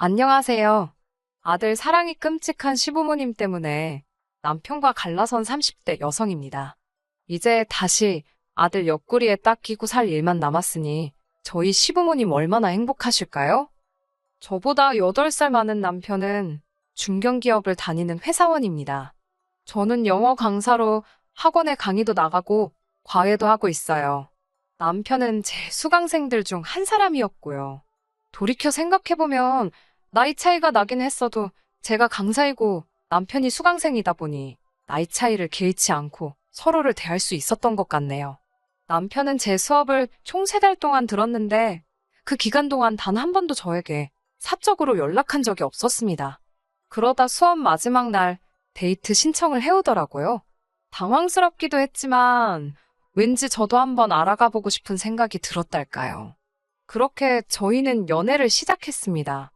안녕하세요. 아들 사랑이 끔찍한 시부모님 때문에 남편과 갈라선 30대 여성입니다. 이제 다시 아들 옆구리에 딱 끼고 살 일만 남았으니 저희 시부모님 얼마나 행복하실까요? 저보다 8살 많은 남편은 중견기업을 다니는 회사원입니다. 저는 영어 강사로 학원에 강의도 나가고 과외도 하고 있어요. 남편은 제 수강생들 중 한 사람이었고요. 돌이켜 생각해보면 나이 차이가 나긴 했어도 제가 강사이고 남편이 수강생이다 보니 나이 차이를 개의치 않고 서로를 대할 수 있었던 것 같네요. 남편은 제 수업을 총 3달 동안 들었는데 그 기간 동안 단 한 번도 저에게 사적으로 연락한 적이 없었습니다. 그러다 수업 마지막 날 데이트 신청을 해오더라고요. 당황스럽기도 했지만 왠지 저도 한번 알아가 보고 싶은 생각이 들었달까요. 그렇게 저희는 연애를 시작했습니다.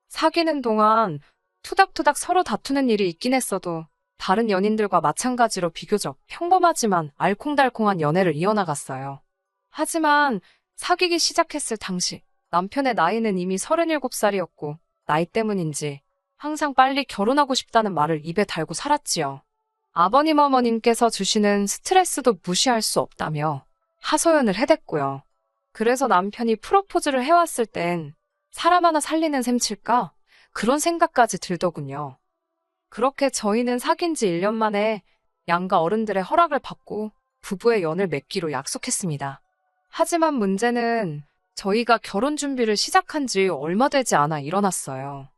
사귀는 동안 투닥투닥 서로 다투는 일이 있긴 했어도 다른 연인들과 마찬가지로 비교적 평범하지만 알콩달콩한 연애를 이어나갔어요. 하지만 사귀기 시작했을 당시 남편의 나이는 이미 37살이었고 나이 때문인지 항상 빨리 결혼하고 싶다는 말을 입에 달고 살았지요. 아버님 어머님께서 주시는 스트레스도 무시할 수 없다며 하소연을 해댔고요. 그래서 남편이 프로포즈를 해왔을 땐 사람 하나 살리는 셈 칠까? 그런 생각까지 들더군요. 그렇게 저희는 사귄 지 1년 만에 양가 어른들의 허락을 받고 부부의 연을 맺기로 약속했습니다. 하지만 문제는 저희가 결혼 준비를 시작한 지 얼마 되지 않아 일어났어요.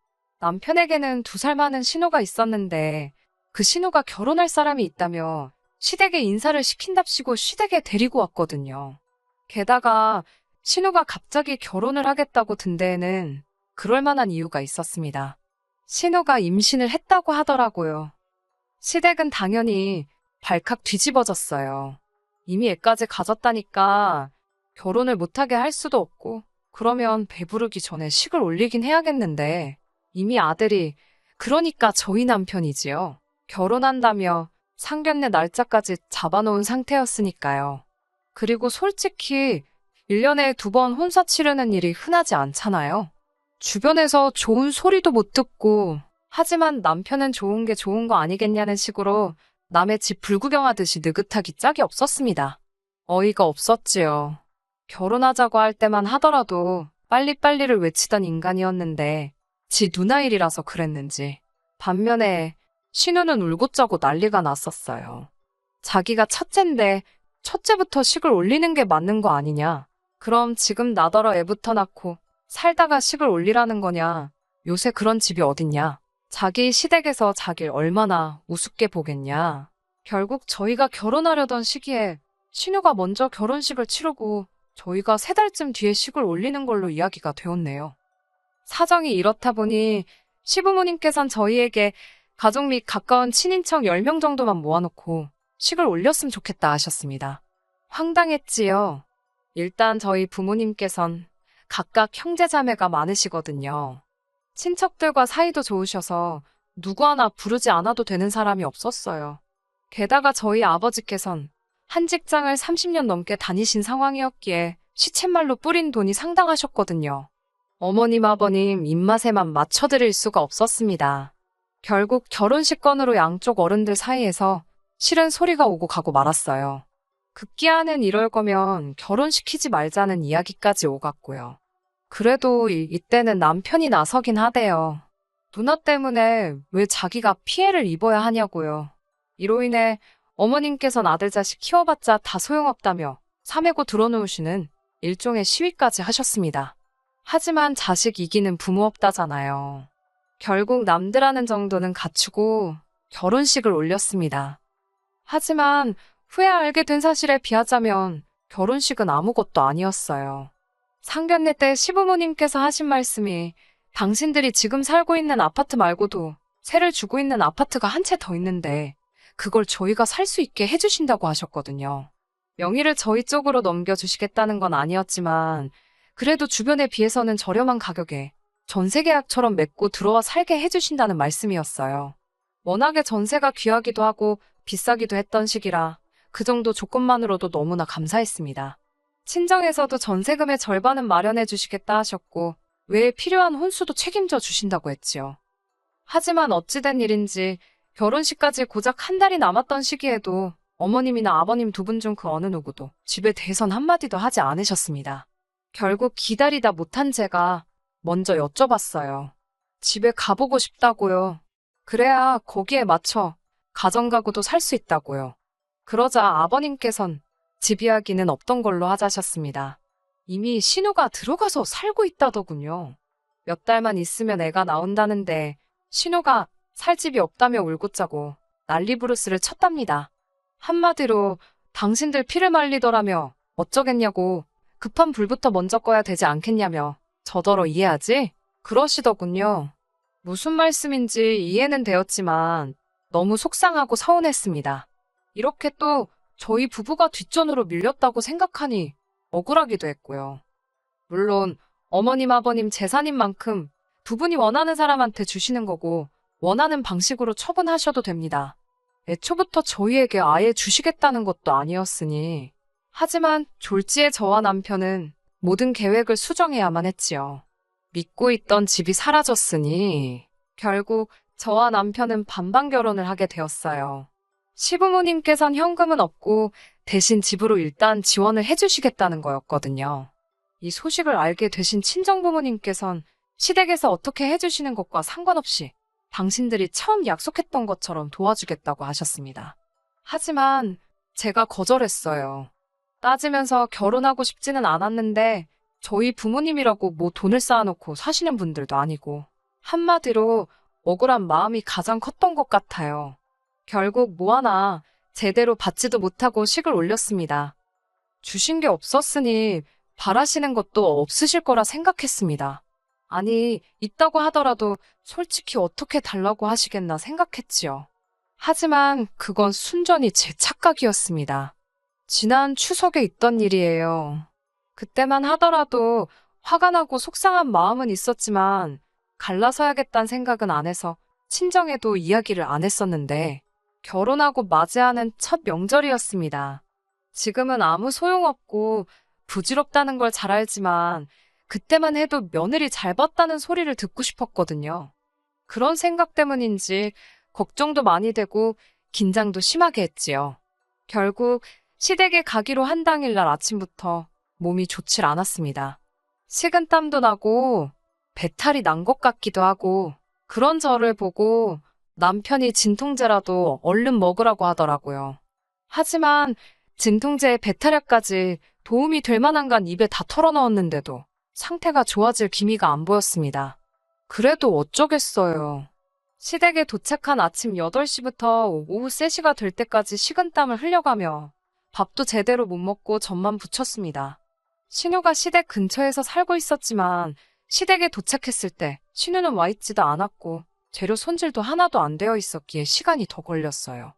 남편에게는 2살 많은 신우가 있었는데 그 신우가 결혼할 사람이 있다며 시댁에 인사를 시킨답시고 시댁에 데리고 왔거든요. 게다가 신우가 갑자기 결혼을 하겠다고 든 데에는 그럴 만한 이유가 있었습니다. 신우가 임신을 했다고 하더라고요. 시댁은 당연히 발칵 뒤집어졌어요. 이미 애까지 가졌다니까 결혼을 못하게 할 수도 없고 그러면 배부르기 전에 식을 올리긴 해야겠는데 이미 아들이 그러니까 저희 남편이지요. 결혼한다며 상견례 날짜까지 잡아놓은 상태였으니까요. 그리고 솔직히 1년에 2번 혼사 치르는 일이 흔하지 않잖아요. 주변에서 좋은 소리도 못 듣고 하지만 남편은 좋은 게 좋은 거 아니겠냐는 식으로 남의 집 불구경하듯이 느긋하기 짝이 없었습니다. 어이가 없었지요. 결혼하자고 할 때만 하더라도 빨리빨리를 외치던 인간이었는데 지 누나 일이라서 그랬는지 반면에 신우는 울고 짜고 난리가 났었어요. 자기가 첫째인데 첫째부터 식을 올리는 게 맞는 거 아니냐. 그럼 지금 나더러 애부터 낳고 살다가 식을 올리라는 거냐. 요새 그런 집이 어딨냐. 자기 시댁에서 자길 얼마나 우습게 보겠냐. 결국 저희가 결혼하려던 시기에 신우가 먼저 결혼식을 치르고 저희가 3달쯤 뒤에 식을 올리는 걸로 이야기가 되었네요. 사정이 이렇다 보니 시부모님께선 저희에게 가족 및 가까운 친인척 10명 정도만 모아놓고 식을 올렸으면 좋겠다 하셨습니다. 황당했지요. 일단 저희 부모님께선 각각 형제자매가 많으시거든요. 친척들과 사이도 좋으셔서 누구 하나 부르지 않아도 되는 사람이 없었어요. 게다가 저희 아버지께선 한 직장을 30년 넘게 다니신 상황이었기에 시쳇말로 뿌린 돈이 상당하셨거든요. 어머님 아버님 입맛에만 맞춰드릴 수가 없었습니다. 결국 결혼식 건으로 양쪽 어른들 사이에서 싫은 소리가 오고 가고 말았어요. 급기야는 이럴 거면 결혼시키지 말자는 이야기까지 오갔고요. 그래도 이때는 남편이 나서긴 하대요. 누나 때문에 왜 자기가 피해를 입어야 하냐고요. 이로 인해 어머님께선 아들 자식 키워봤자 다 소용없다며 사매고 들어놓으시는 일종의 시위까지 하셨습니다. 하지만 자식 이기는 부모 없다잖아요. 결국 남들하는 정도는 갖추고 결혼식을 올렸습니다. 하지만 후에 알게 된 사실에 비하자면 결혼식은 아무것도 아니었어요. 상견례 때 시부모님께서 하신 말씀이 당신들이 지금 살고 있는 아파트 말고도 세를 주고 있는 아파트가 한 채 더 있는데 그걸 저희가 살 수 있게 해주신다고 하셨거든요. 명의를 저희 쪽으로 넘겨주시겠다는 건 아니었지만 그래도 주변에 비해서는 저렴한 가격에 전세계약처럼 맺고 들어와 살게 해주신다는 말씀이었어요. 워낙에 전세가 귀하기도 하고 비싸기도 했던 시기라 그 정도 조건만으로도 너무나 감사했습니다. 친정에서도 전세금의 절반은 마련해 주시겠다 하셨고 외에 필요한 혼수도 책임져 주신다고 했지요. 하지만 어찌된 일인지 결혼식까지 고작 한 달이 남았던 시기에도 어머님이나 아버님 두 분 중 그 어느 누구도 집에 대해선 한마디도 하지 않으셨습니다. 결국 기다리다 못한 제가 먼저 여쭤봤어요. 집에 가보고 싶다고요. 그래야 거기에 맞춰 가정가구도 살 수 있다고요. 그러자 아버님께선 집 이야기는 없던 걸로 하자셨습니다. 이미 신우가 들어가서 살고 있다더군요. 몇 달만 있으면 애가 나온다는데 신우가 살 집이 없다며 울고 짜고 난리부르스를 쳤답니다. 한마디로 당신들 피를 말리더라며 어쩌겠냐고 급한 불부터 먼저 꺼야 되지 않겠냐며 저더러 이해하지? 그러시더군요. 무슨 말씀인지 이해는 되었지만 너무 속상하고 서운했습니다. 이렇게 또 저희 부부가 뒷전으로 밀렸다고 생각하니 억울하기도 했고요. 물론 어머님 아버님 재산인 만큼 두 분이 원하는 사람한테 주시는 거고 원하는 방식으로 처분하셔도 됩니다. 애초부터 저희에게 아예 주시겠다는 것도 아니었으니. 하지만 졸지에 저와 남편은 모든 계획을 수정해야만 했지요. 믿고 있던 집이 사라졌으니 결국 저와 남편은 반반 결혼을 하게 되었어요. 시부모님께선 현금은 없고 대신 집으로 일단 지원을 해주시겠다는 거였거든요. 이 소식을 알게 되신 친정부모님께선 시댁에서 어떻게 해주시는 것과 상관없이 당신들이 처음 약속했던 것처럼 도와주겠다고 하셨습니다. 하지만 제가 거절했어요. 따지면서 결혼하고 싶지는 않았는데 저희 부모님이라고 뭐 돈을 쌓아놓고 사시는 분들도 아니고 한마디로 억울한 마음이 가장 컸던 것 같아요. 결국 뭐 하나 제대로 받지도 못하고 식을 올렸습니다. 주신 게 없었으니 바라시는 것도 없으실 거라 생각했습니다. 아니, 있다고 하더라도 솔직히 어떻게 달라고 하시겠나 생각했지요. 하지만 그건 순전히 제 착각이었습니다. 지난 추석에 있던 일이에요. 그때만 하더라도 화가 나고 속상한 마음은 있었지만 갈라서야겠다는 생각은 안 해서 친정에도 이야기를 안 했었는데 결혼하고 맞이하는 첫 명절이었습니다. 지금은 아무 소용없고 부질없다는 걸 잘 알지만 그때만 해도 며느리 잘 봤다는 소리를 듣고 싶었거든요. 그런 생각 때문인지 걱정도 많이 되고 긴장도 심하게 했지요. 결국 시댁에 가기로 한 당일날 아침부터 몸이 좋질 않았습니다. 식은땀도 나고 배탈이 난 것 같기도 하고 그런 저를 보고 남편이 진통제라도 얼른 먹으라고 하더라고요. 하지만 진통제에 배탈약까지 도움이 될 만한 건 입에 다 털어넣었는데도 상태가 좋아질 기미가 안 보였습니다. 그래도 어쩌겠어요. 시댁에 도착한 아침 8시부터 오후 3시가 될 때까지 식은땀을 흘려가며 밥도 제대로 못 먹고 젖만 부쳤습니다. 신우가 시댁 근처에서 살고 있었지만 시댁에 도착했을 때 신우는 와 있지도 않았고 재료 손질도 하나도 안 되어 있었기에 시간이 더 걸렸어요.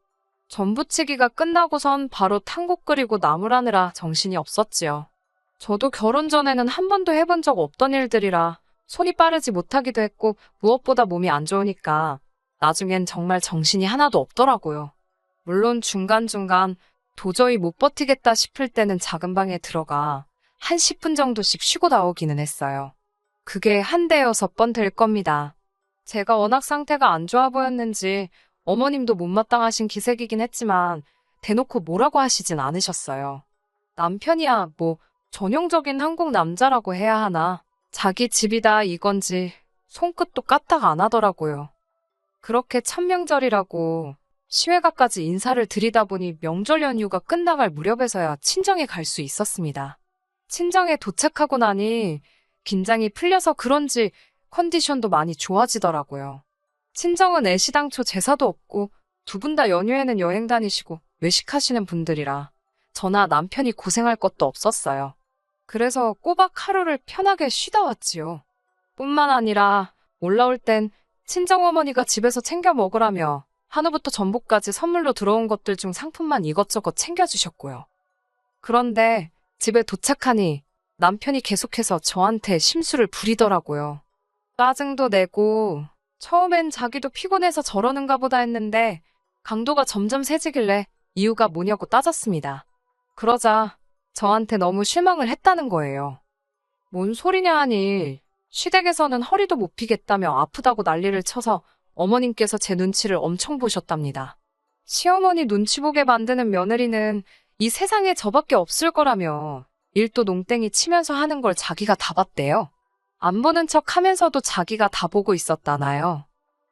전 부치기가 끝나고선 바로 탕국 끓이고 나물하느라 정신이 없었지요. 저도 결혼 전에는 한 번도 해본 적 없던 일들이라 손이 빠르지 못하기도 했고 무엇보다 몸이 안 좋으니까 나중엔 정말 정신이 하나도 없더라고요. 물론 중간중간 도저히 못 버티겠다 싶을 때는 작은 방에 들어가 한 10분 정도씩 쉬고 나오기는 했어요. 그게 한 대여섯 번 될 겁니다. 제가 워낙 상태가 안 좋아 보였는지 어머님도 못마땅하신 기색이긴 했지만 대놓고 뭐라고 하시진 않으셨어요. 남편이야 뭐 전형적인 한국 남자라고 해야 하나 자기 집이다 이건지 손끝도 까딱 안 하더라고요. 그렇게 첫 명절이라고 시외가까지 인사를 드리다 보니 명절 연휴가 끝나갈 무렵에서야 친정에 갈 수 있었습니다. 친정에 도착하고 나니 긴장이 풀려서 그런지 컨디션도 많이 좋아지더라고요. 친정은 애시당초 제사도 없고 두 분 다 연휴에는 여행 다니시고 외식하시는 분들이라 저나 남편이 고생할 것도 없었어요. 그래서 꼬박 하루를 편하게 쉬다 왔지요. 뿐만 아니라 올라올 땐 친정어머니가 집에서 챙겨 먹으라며 한우부터 전복까지 선물로 들어온 것들 중 상품만 이것저것 챙겨주셨고요. 그런데 집에 도착하니 남편이 계속해서 저한테 심술을 부리더라고요. 짜증도 내고 처음엔 자기도 피곤해서 저러는가 보다 했는데 강도가 점점 세지길래 이유가 뭐냐고 따졌습니다. 그러자 저한테 너무 실망을 했다는 거예요. 뭔 소리냐 하니 시댁에서는 허리도 못 피겠다며 아프다고 난리를 쳐서 어머님께서 제 눈치를 엄청 보셨답니다. 시어머니 눈치 보게 만드는 며느리는 이 세상에 저밖에 없을 거라며 일도 농땡이 치면서 하는 걸 자기가 다 봤대요. 안 보는 척 하면서도 자기가 다 보고 있었다나요.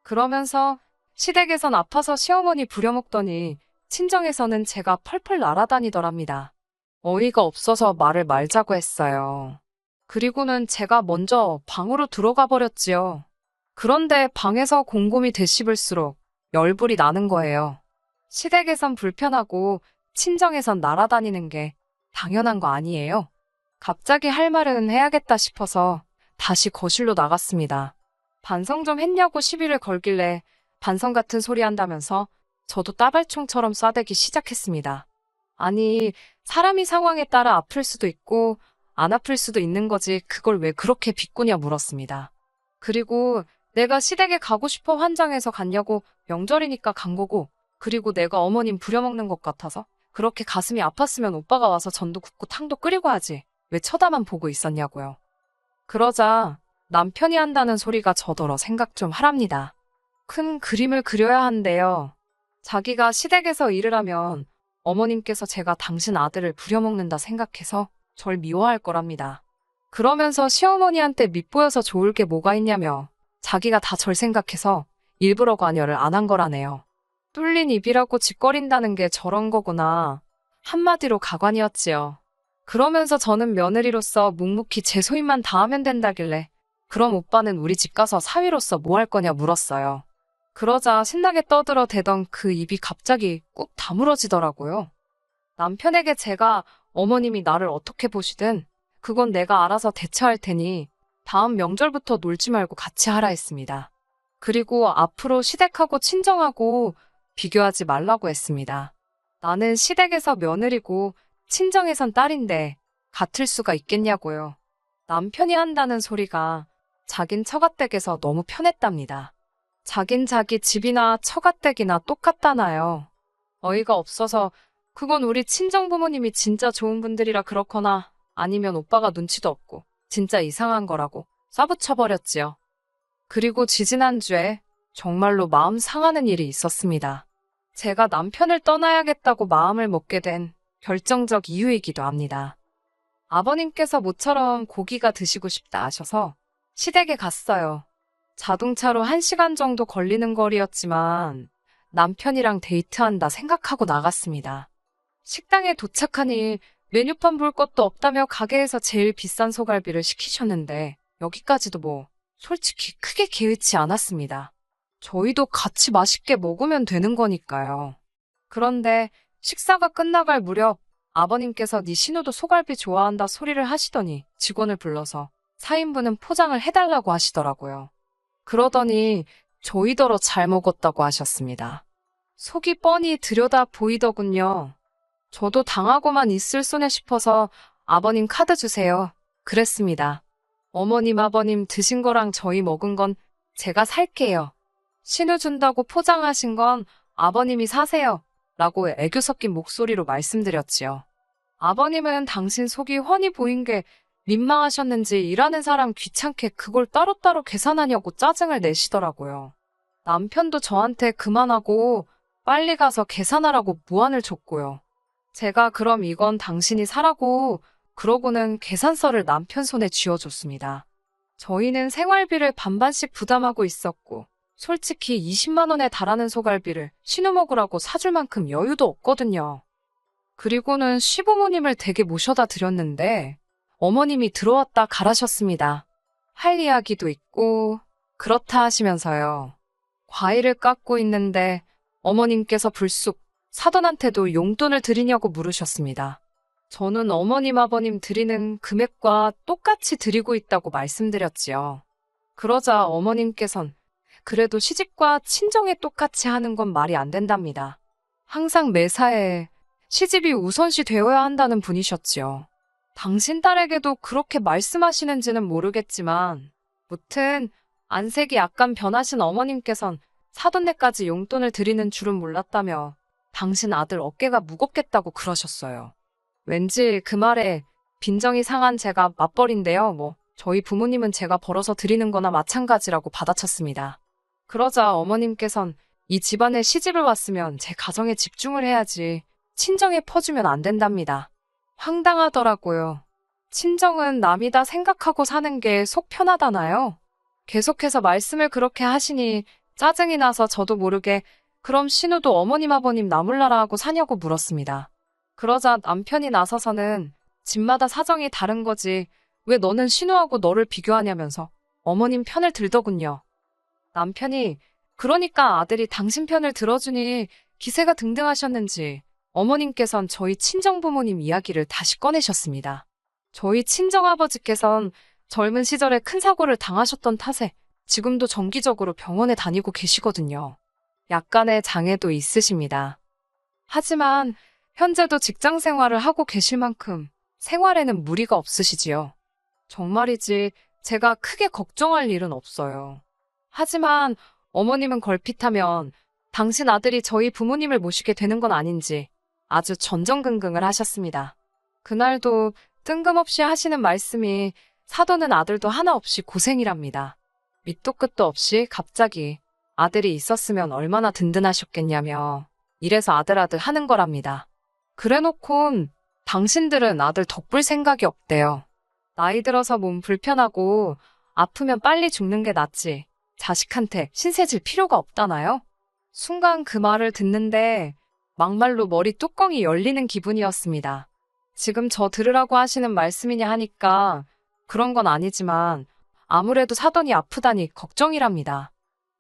그러면서 시댁에선 아파서 시어머니 부려먹더니 친정에서는 제가 펄펄 날아다니더랍니다. 어이가 없어서 말을 말자고 했어요. 그리고는 제가 먼저 방으로 들어가 버렸지요. 그런데 방에서 곰곰이 되씹을수록 열불이 나는 거예요. 시댁에선 불편하고 친정에선 날아다니는 게 당연한 거 아니에요? 갑자기 할 말은 해야겠다 싶어서 다시 거실로 나갔습니다. 반성 좀 했냐고 시비를 걸길래 반성 같은 소리 한다면서 저도 따발총처럼 쏴대기 시작했습니다. 아니, 사람이 상황에 따라 아플 수도 있고 안 아플 수도 있는 거지 그걸 왜 그렇게 비꼬냐 물었습니다. 그리고 내가 시댁에 가고 싶어 환장해서 갔냐고 명절이니까 간 거고 그리고 내가 어머님 부려먹는 것 같아서 그렇게 가슴이 아팠으면 오빠가 와서 전도 굽고 탕도 끓이고 하지 왜 쳐다만 보고 있었냐고요. 그러자 남편이 한다는 소리가 저더러 생각 좀 하랍니다. 큰 그림을 그려야 한대요. 자기가 시댁에서 일을 하면 어머님께서 제가 당신 아들을 부려먹는다 생각해서 절 미워할 거랍니다. 그러면서 시어머니한테 밉보여서 좋을 게 뭐가 있냐며 자기가 다 절 생각해서 일부러 관여를 안 한 거라네요. 뚫린 입이라고 짓거린다는 게 저런 거구나. 한마디로 가관이었지요. 그러면서 저는 며느리로서 묵묵히 제 소임만 다 하면 된다길래 그럼 오빠는 우리 집 가서 사위로서 뭐 할 거냐 물었어요. 그러자 신나게 떠들어 대던 그 입이 갑자기 꾹 다물어지더라고요. 남편에게 제가 어머님이 나를 어떻게 보시든 그건 내가 알아서 대처할 테니 다음 명절부터 놀지 말고 같이 하라 했습니다. 그리고 앞으로 시댁하고 친정하고 비교하지 말라고 했습니다. 나는 시댁에서 며느리고 친정에선 딸인데 같을 수가 있겠냐고요. 남편이 한다는 소리가 자긴 처가댁에서 너무 편했답니다. 자긴 자기 집이나 처가댁이나 똑같다나요. 어이가 없어서 그건 우리 친정부모님이 진짜 좋은 분들이라 그렇거나 아니면 오빠가 눈치도 없고 진짜 이상한 거라고 쏴붙여버렸지요. 그리고 지지난주에 정말로 마음 상하는 일이 있었습니다. 제가 남편을 떠나야겠다고 마음을 먹게 된 결정적 이유이기도 합니다. 아버님께서 모처럼 고기가 드시고 싶다 하셔서 시댁에 갔어요. 자동차로 1시간 정도 걸리는 거리였지만 남편이랑 데이트한다 생각하고 나갔습니다. 식당에 도착하니 메뉴판 볼 것도 없다며 가게에서 제일 비싼 소갈비를 시키셨는데 여기까지도 뭐 솔직히 크게 개의치 않았습니다. 저희도 같이 맛있게 먹으면 되는 거니까요. 그런데 식사가 끝나갈 무렵 아버님께서 네 신우도 소갈비 좋아한다 소리를 하시더니 직원을 불러서 4인분은 포장을 해달라고 하시더라고요. 그러더니 저희더러 잘 먹었다고 하셨습니다. 속이 뻔히 들여다 보이더군요. 저도 당하고만 있을 소냐 싶어서 아버님 카드 주세요. 그랬습니다. 어머님 아버님 드신 거랑 저희 먹은 건 제가 살게요. 신우 준다고 포장하신 건 아버님이 사세요. 라고 애교 섞인 목소리로 말씀드렸지요. 아버님은 당신 속이 훤히 보인 게 민망하셨는지 일하는 사람 귀찮게 그걸 따로따로 계산하냐고 짜증을 내시더라고요. 남편도 저한테 그만하고 빨리 가서 계산하라고 무안을 줬고요. 제가 그럼 이건 당신이 사라고 그러고는 계산서를 남편 손에 쥐어줬습니다. 저희는 생활비를 반반씩 부담하고 있었고 솔직히 20만 원에 달하는 소갈비를 신우 먹으라고 사줄 만큼 여유도 없거든요. 그리고는 시부모님을 댁에 모셔다 드렸는데 어머님이 들어왔다 가라셨습니다. 할 이야기도 있고 그렇다 하시면서요. 과일을 깎고 있는데 어머님께서 불쑥 사돈한테도 용돈을 드리냐고 물으셨습니다. 저는 어머님 아버님 드리는 금액과 똑같이 드리고 있다고 말씀드렸지요. 그러자 어머님께선 그래도 시집과 친정에 똑같이 하는 건 말이 안 된답니다. 항상 매사에 시집이 우선시 되어야 한다는 분이셨지요. 당신 딸에게도 그렇게 말씀하시는지는 모르겠지만 무튼 안색이 약간 변하신 어머님께선 사돈네까지 용돈을 드리는 줄은 몰랐다며 당신 아들 어깨가 무겁겠다고 그러셨어요. 왠지 그 말에 빈정이 상한 제가 맞벌인데요. 뭐 저희 부모님은 제가 벌어서 드리는 거나 마찬가지라고 받아쳤습니다. 그러자 어머님께선 이 집안에 시집을 왔으면 제 가정에 집중을 해야지 친정에 퍼주면 안 된답니다. 황당하더라고요. 친정은 남이다 생각하고 사는 게 속 편하다나요? 계속해서 말씀을 그렇게 하시니 짜증이 나서 저도 모르게 그럼 신우도 어머님 아버님 나몰라라 하고 사냐고 물었습니다. 그러자 남편이 나서서는 집마다 사정이 다른 거지 왜 너는 신우하고 너를 비교하냐면서 어머님 편을 들더군요. 남편이 그러니까 아들이 당신 편을 들어주니 기세가 등등하셨는지 어머님께선 저희 친정부모님 이야기를 다시 꺼내셨습니다. 저희 친정아버지께선 젊은 시절에 큰 사고를 당하셨던 탓에 지금도 정기적으로 병원에 다니고 계시거든요. 약간의 장애도 있으십니다. 하지만 현재도 직장 생활을 하고 계실 만큼 생활에는 무리가 없으시지요. 정말이지 제가 크게 걱정할 일은 없어요. 하지만 어머님은 걸핏하면 당신 아들이 저희 부모님을 모시게 되는 건 아닌지 아주 전전긍긍을 하셨습니다. 그날도 뜬금없이 하시는 말씀이 사돈은 아들도 하나 없이 고생이랍니다. 밑도 끝도 없이 갑자기 아들이 있었으면 얼마나 든든하셨겠냐며 이래서 아들 하는 거랍니다. 그래놓곤 당신들은 아들 덕볼 생각이 없대요. 나이 들어서 몸 불편하고 아프면 빨리 죽는 게 낫지 자식한테 신세질 필요가 없다나요? 순간 그 말을 듣는데 막말로 머리 뚜껑이 열리는 기분이었습니다. 지금 저 들으라고 하시는 말씀이냐 하니까 그런 건 아니지만 아무래도 사돈이 아프다니 걱정이랍니다.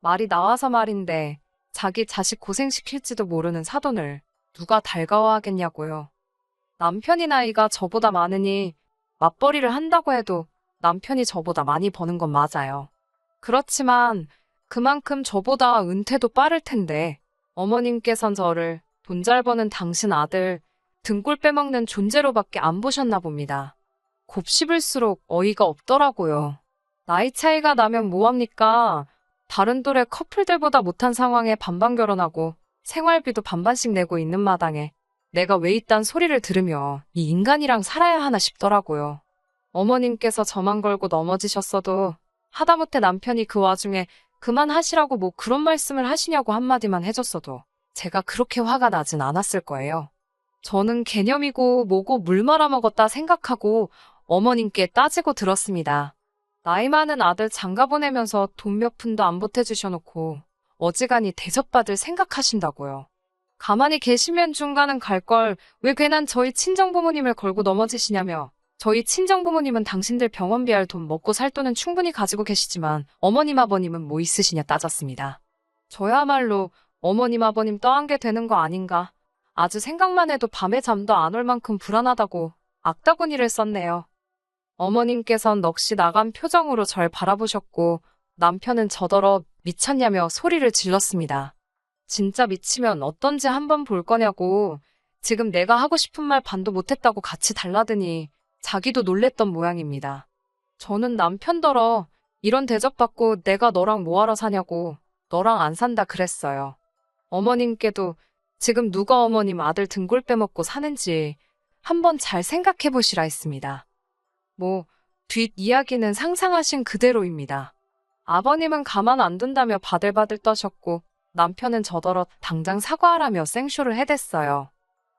말이 나와서 말인데 자기 자식 고생시킬지도 모르는 사돈을 누가 달가워하겠냐고요. 남편이 나이가 저보다 많으니 맞벌이를 한다고 해도 남편이 저보다 많이 버는 건 맞아요. 그렇지만 그만큼 저보다 은퇴도 빠를 텐데 어머님께선 저를 돈 잘 버는 당신 아들 등골 빼먹는 존재로밖에 안 보셨나 봅니다. 곱씹을수록 어이가 없더라고요. 나이 차이가 나면 뭐합니까? 다른 또래 커플들보다 못한 상황에 반반 결혼하고 생활비도 반반씩 내고 있는 마당에 내가 왜 이딴 소리를 들으며 이 인간이랑 살아야 하나 싶더라고요. 어머님께서 저만 걸고 넘어지셨어도 하다못해 남편이 그 와중에 그만하시라고 뭐 그런 말씀을 하시냐고 한마디만 해줬어도 제가 그렇게 화가 나진 않았을 거예요. 저는 개념이고 뭐고 물 말아먹었다 생각하고 어머님께 따지고 들었습니다. 나이 많은 아들 장가 보내면서 돈 몇 푼도 안 보태주셔놓고 어지간히 대접받을 생각하신다고요. 가만히 계시면 중간은 갈 걸 왜 괜한 저희 친정부모님을 걸고 넘어지시냐며 저희 친정부모님은 당신들 병원비 할 돈 먹고 살 돈은 충분히 가지고 계시지만 어머님 아버님은 뭐 있으시냐 따졌습니다. 저야말로 어머님 아버님 떠안게 되는 거 아닌가 아주 생각만 해도 밤에 잠도 안 올 만큼 불안하다고 악다구니를 썼네요. 어머님께선 넋이 나간 표정으로 절 바라보셨고 남편은 저더러 미쳤냐며 소리를 질렀습니다. 진짜 미치면 어떤지 한번 볼 거냐고 지금 내가 하고 싶은 말 반도 못했다고 같이 달라드니 자기도 놀랬던 모양입니다. 저는 남편더러 이런 대접받고 내가 너랑 뭐하러 사냐고 너랑 안 산다 그랬어요. 어머님께도 지금 누가 어머님 아들 등골 빼먹고 사는지 한번 잘 생각해 보시라 했습니다. 뭐 뒷이야기는 상상하신 그대로입니다. 아버님은 가만 안 둔다며 바들바들 떠셨고 남편은 저더러 당장 사과하라며 생쇼를 해댔어요.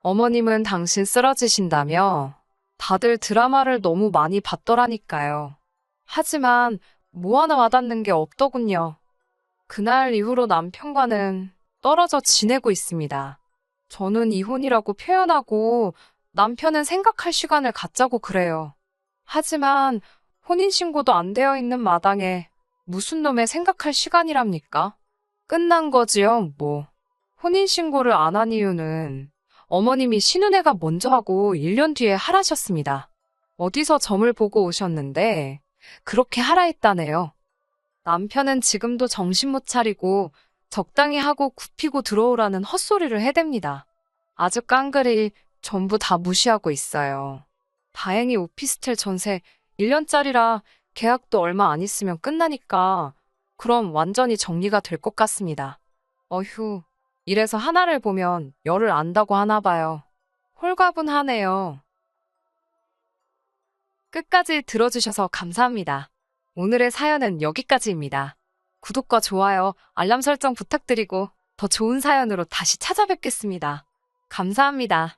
어머님은 당신 쓰러지신다며 다들 드라마를 너무 많이 봤더라니까요. 하지만 뭐 하나 와닿는 게 없더군요. 그날 이후로 남편과는 떨어져 지내고 있습니다. 저는 이혼이라고 표현하고 남편은 생각할 시간을 갖자고 그래요. 하지만 혼인신고도 안 되어 있는 마당에 무슨 놈의 생각할 시간이랍니까? 끝난 거지요, 뭐. 혼인신고를 안 한 이유는 어머님이 신혼애가 먼저 하고 1년 뒤에 하라셨습니다. 어디서 점을 보고 오셨는데 그렇게 하라 했다네요. 남편은 지금도 정신 못 차리고 적당히 하고 굽히고 들어오라는 헛소리를 해댑니다. 아주 깡그리 전부 다 무시하고 있어요. 다행히 오피스텔 전세 1년짜리라 계약도 얼마 안 있으면 끝나니까 그럼 완전히 정리가 될 것 같습니다. 어휴, 이래서 하나를 보면 열을 안다고 하나 봐요. 홀가분하네요. 끝까지 들어주셔서 감사합니다. 오늘의 사연은 여기까지입니다. 구독과 좋아요, 알람 설정 부탁드리고 더 좋은 사연으로 다시 찾아뵙겠습니다. 감사합니다.